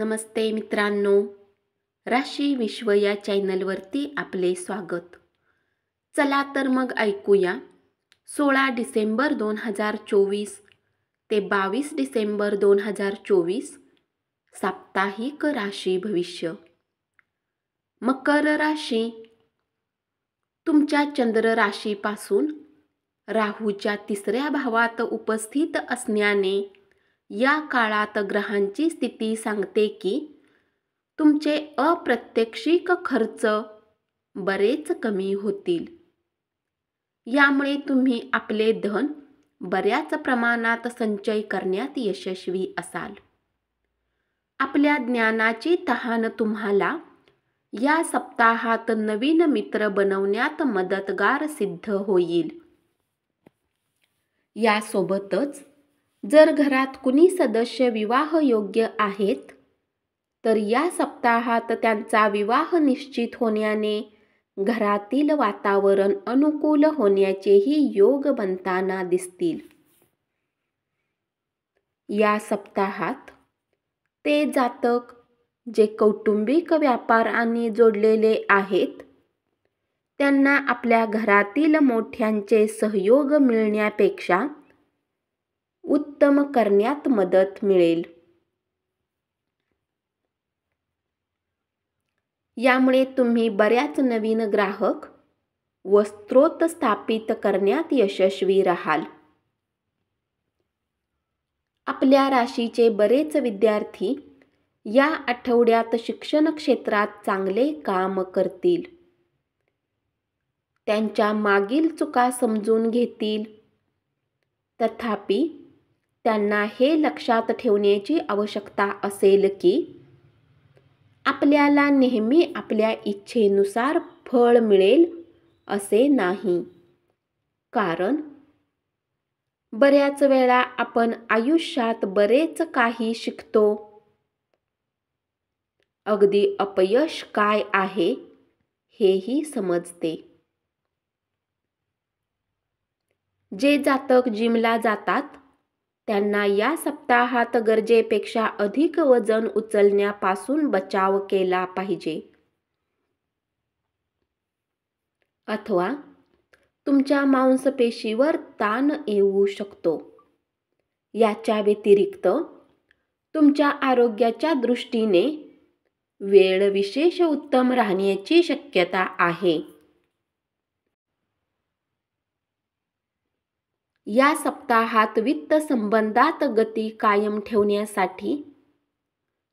नमस्ते मित्रांनो, राशी विश्व या चॅनलवरती आपले स्वागत. चला तर मग ऐकूया 16 डिसेंबर 2024 ते 22 डिसेंबर 2024 साप्ताहिक राशी भविष्य. मकर राशी, तुमच्या चंद्र राशीपासून राहूच्या 3ऱ्या भावात उपस्थित असण्याने या काळात ग्रहांची स्थिती सांगते की तुमचे अप्रत्यक्षिक खर्च बरेच कमी होतील. यामुळे तुम्ही आपले धन बऱ्याच प्रमाणात संचय करण्यात यशस्वी असाल. आपल्या ज्ञानाची तहान तुम्हाला या सप्ताहात नवीन मित्र बनवण्यात मदतगार सिद्ध होईल. यासोबतच जर घरात कुणी सदस्य विवाह योग्य आहेत तर या सप्ताहात त्यांचा विवाह निश्चित होण्याने घरातील वातावरण अनुकूल होण्याचेही योग बनताना दिसतील. या सप्ताहात ते जातक जे कौटुंबिक व्यापाराने जोडलेले आहेत त्यांना आपल्या घरातील मोठ्यांचे सहयोग मिळण्यापेक्षा उत्तम करण्यात मदत मिळेल. यामुळे तुम्ही बऱ्याच नवीन ग्राहक व स्रोत स्थापित करण्यात यशस्वी राहाल. आपल्या राशीचे बरेच विद्यार्थी या आठवड्यात शिक्षण क्षेत्रात चांगले काम करतील. त्यांच्या मागील चुका समजून घेतील. तथापि त्यांना हे लक्षात ठेवण्याची आवश्यकता असेल की आपल्याला नेहमी आपल्या इच्छेनुसार फळ मिळेल असे नाही. कारण बऱ्याच वेळा आपण आयुष्यात बरेच काही शिकतो. अगदी अपयश काय आहे हेही समजते. जे जातक जिमला जातात त्यांना या सप्ताहात गरजेपेक्षा अधिक वजन उचलण्यापासून बचाव केला पाहिजे. अथवा तुमच्या मांसपेशीवर ताण येऊ शकतो. याच्या व्यतिरिक्त तुमच्या आरोग्याच्या दृष्टीने वेळ विशेष उत्तम राहण्याची शक्यता आहे. या सप्ताहात वित्त संबंधात गती कायम ठेवण्यासाठी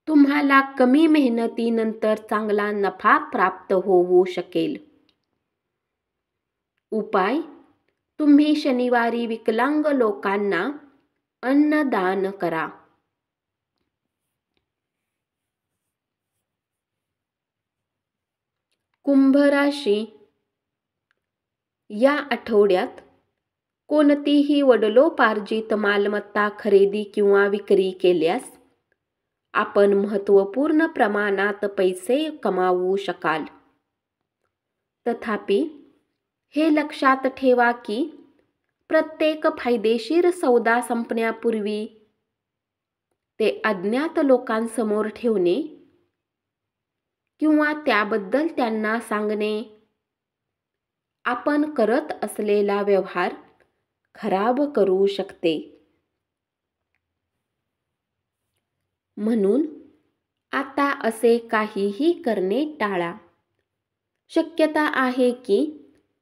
तुम्हाला कमी मेहनतीनंतर चांगला नफा प्राप्त होऊ शकेल. उपाय: तुम्ही शनिवारी विकलांग लोकांना अन्नदान करा. कुंभ राशी, या आठवड्यात कोणतीही वडिलोपार्जित मालमत्ता खरेदी किंवा विक्री केल्यास आपण महत्त्वपूर्ण प्रमाणात पैसे कमावू शकाल. तथापि हे लक्षात ठेवा की प्रत्येक फायदेशीर सौदा संपण्यापूर्वी ते अज्ञात लोकांसमोर ठेवणे किंवा त्याबद्दल त्यांना सांगणे आपण करत असलेला व्यवहार खराब करू शकते. म्हणून आता असे काहीही करणे टाळा. शक्यता आहे की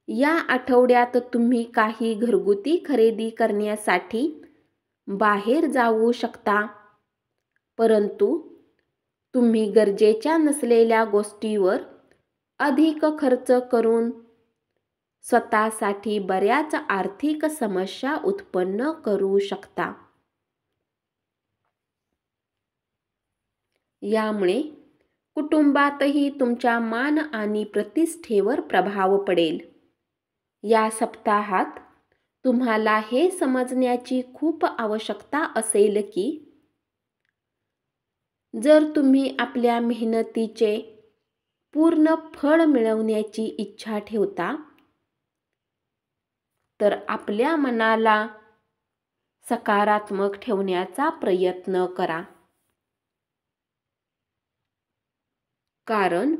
या आठवड्यात तुम्ही काही घरगुती खरेदी करण्यासाठी बाहेर जाऊ शकता, परंतु तुम्ही गरजेच्या नसलेल्या गोष्टीवर अधिक खर्च करून स्वतःसाठी बऱ्याच आर्थिक समस्या उत्पन्न करू शकता. यामुळे कुटुंबातही तुमच्या मान आणि प्रतिष्ठेवर प्रभाव पडेल. या सप्ताहात तुम्हाला हे समजण्याची खूप आवश्यकता असेल की जर तुम्ही आपल्या मेहनतीचे पूर्ण फळ मिळवण्याची इच्छा ठेवता तर आपल्या मनाला सकारात्मक ठेवण्याचा प्रयत्न करा. कारण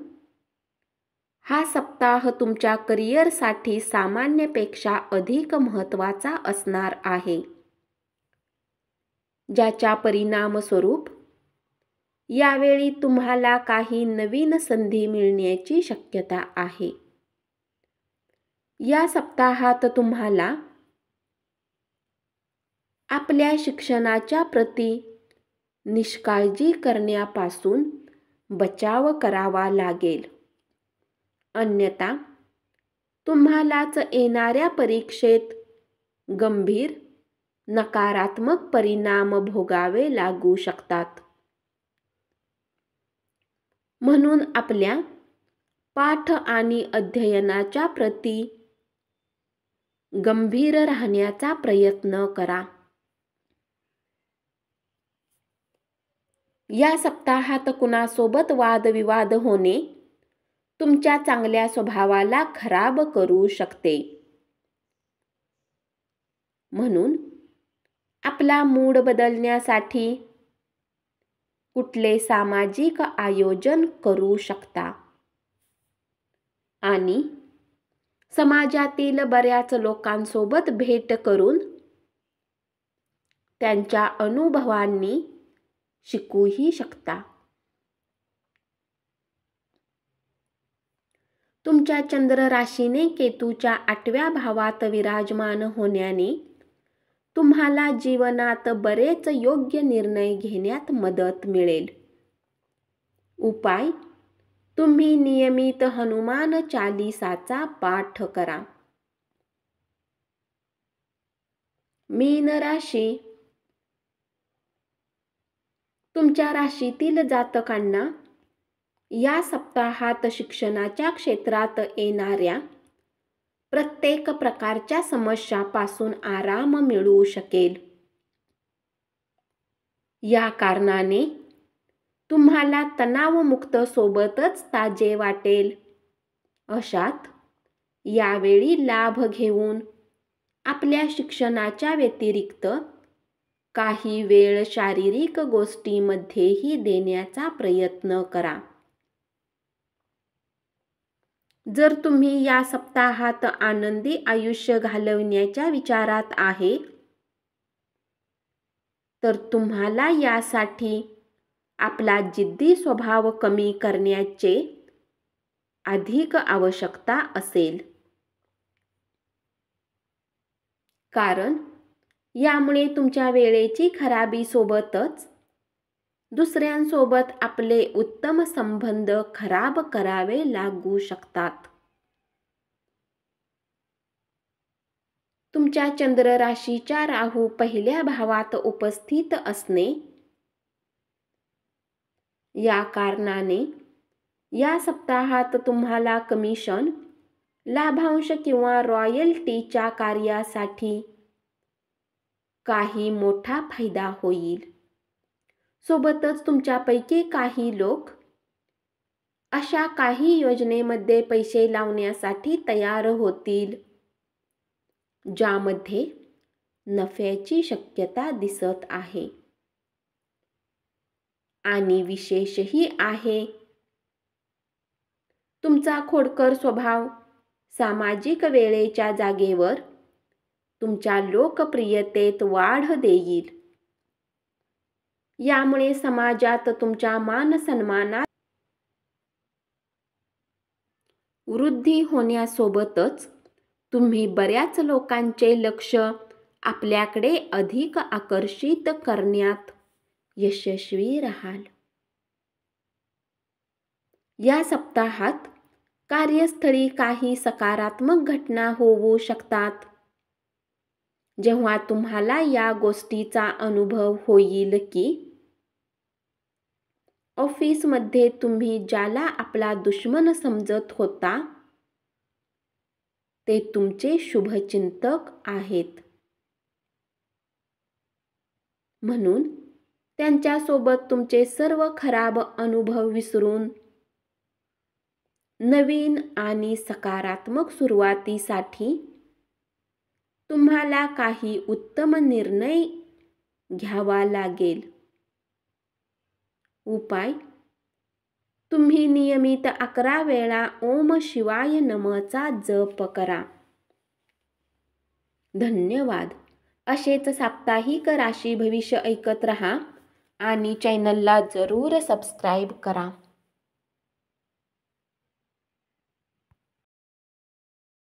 हा सप्ताह तुमच्या करिअरसाठी सामान्यपेक्षा अधिक महत्त्वाचा असणार आहे, ज्याच्या परिणामस्वरूप यावेळी तुम्हाला काही नवीन संधी मिळण्याची शक्यता आहे. या सप्ताहात तुम्हाला आपल्या शिक्षणाच्या प्रती निष्काळजी करण्यापासून बचाव करावा लागेल. अन्यथा तुम्हालाच येणाऱ्या परीक्षेत गंभीर नकारात्मक परिणाम भोगावे लागू शकतात. म्हणून आपल्या पाठ आणि अध्ययनाच्या प्रती गंभीर राहण्याचा प्रयत्न करा. या सप्ताहात कुणासोबत वादविवाद होणे तुमच्या चांगल्या स्वभावाला खराब करू शकते. म्हणून आपला मूड बदलण्यासाठी कुठले सामाजिक आयोजन करू शकता आणि समाजातील बऱ्याच लोकांसोबत भेट करून त्यांच्या अनुभवांनी शिकूही शकता. तुमच्या चंद्र राशीने केतूच्या 8व्या भावात विराजमान होण्याने तुम्हाला जीवनात बरेच योग्य निर्णय घेण्यात मदत मिळेल. उपाय: तुम्ही नियमित हनुमान चालीसाचा पाठ करा. मीन राशी: तुमच्या राशीतील जातकांना या सप्ताहात शिक्षणाच्या क्षेत्रात येणाऱ्या प्रत्येक प्रकारच्या समस्यापासून आराम मिळू शकेल. या कारणाने तुम्हाला तणावमुक्त सोबतच ताजे वाटेल. अशात यावेळी लाभ घेऊन आपल्या शिक्षणाच्या व्यतिरिक्त काही वेळ शारीरिक गोष्टींमध्येही देण्याचा प्रयत्न करा. जर तुम्ही या सप्ताहात आनंदी आयुष्य घालवण्याच्या विचारात आहे, तर तुम्हाला यासाठी आपला जिद्दी स्वभाव कमी करण्याची अधिक आवश्यकता असेल. कारण यामुळे तुमच्या वेळेची खराबी सोबतच दुसऱ्यांसोबत आपले उत्तम संबंध खराब करावे लागू शकतात. तुमच्या चंद्र राशीच्या राहू 1ल्या भावात उपस्थित असणे या कारणाने या सप्ताहात तुम्हाला कमिशन, लाभांश किंवा रॉयल्टीच्या कार्यासाठी काही मोठा फायदा होईल. सोबतच तुमच्यापैकी काही लोक अशा काही योजनेमध्ये पैसे लावण्यासाठी तयार होतील ज्यामध्ये नफ्याची शक्यता दिसत आहे. आणि विशेषही आहे, तुमचा खोडकर स्वभाव सामाजिक वेळेच्या जागेवर तुमच्या लोकप्रियतेत वाढ देईल. यामुळे समाजात तुमच्या मानसन्मानात वृद्धी होण्यासोबतच तुम्ही बऱ्याच लोकांचे लक्ष आपल्याकडे अधिक आकर्षित करण्यात यशस्वी राहाल. या सप्ताहात कार्यस्थळी काही सकारात्मक घटना होऊ शकतात, जेव्हा तुम्हाला या गोष्टीचा अनुभव होईल की ऑफिसमध्ये तुम्ही ज्याला आपला दुश्मन समजत होता ते तुमचे शुभचिंतक आहेत. म्हणून त्यांच्यासोबत तुमचे सर्व खराब अनुभव विसरून नवीन आणि सकारात्मक सुरुवातीसाठी तुम्हाला काही उत्तम निर्णय घ्यावा लागेल. उपाय: तुम्ही नियमित 11 वेळा ओम शिवाय नमःचा जप करा. धन्यवाद. असेच साप्ताहिक राशी भविष्य ऐकत रहा आणि चॅनलला जरूर सबस्क्राईब करा.